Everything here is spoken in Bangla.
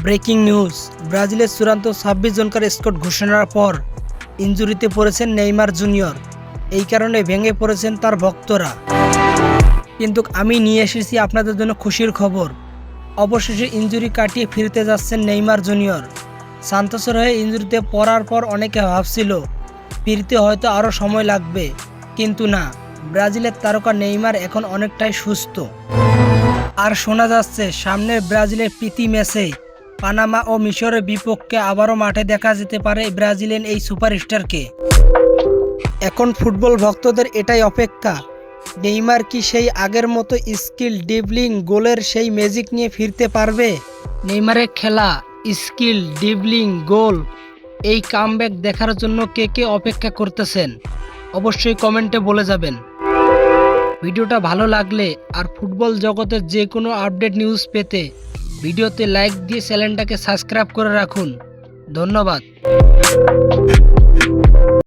ব্রেকিং নিউজ, ব্রাজিলের চূড়ান্ত ২৬ জনকার স্কোয়াড ঘোষণার পর ইনজুরিতে পড়েছেন নেইমার জুনিয়র। এই কারণে ভেঙে পড়েছেন তার ভক্তরা। কিন্তু আমি নিয়ে এসেছি আপনাদের জন্য খুশির খবর। অবশেষে ইনজুরি কাটিয়ে ফিরতে যাচ্ছেন নেইমার জুনিয়র। সান্তোসের হয়ে ইনজুরিতে পড়ার পর অনেকে ভাবছিল ফিরতে হয়তো আরও সময় লাগবে, কিন্তু না, ব্রাজিলের তারকা নেইমার এখন অনেকটাই সুস্থ। আর শোনা যাচ্ছে সামনের ব্রাজিলের প্রীতি ম্যাচে পানামা ও মিশরের বিপক্ষে আবারও মাঠে দেখা যেতে পারে ব্রাজিলিয়ান এই সুপারস্টারকে। এখন ফুটবল ভক্তদের এটাই অপেক্ষা, নেইমার কি সেই আগের মতো স্কিল, ড্রিবলিং, গোলের সেই ম্যাজিক নিয়ে ফিরতে পারবে? নেইমারের খেলা, স্কিল, ড্রিবলিং, গোল, এই কামব্যাক দেখার জন্য কে কে অপেক্ষা করতেছেন অবশ্যই কমেন্টে বলে যাবেন। ভিডিওটা ভালো লাগলে আর ফুটবল জগতের যে কোনো আপডেট নিউজ পেতে ভিডিওতে লাইক দিয়ে চ্যানেলটাকে সাবস্ক্রাইব করে রাখুন। ধন্যবাদ।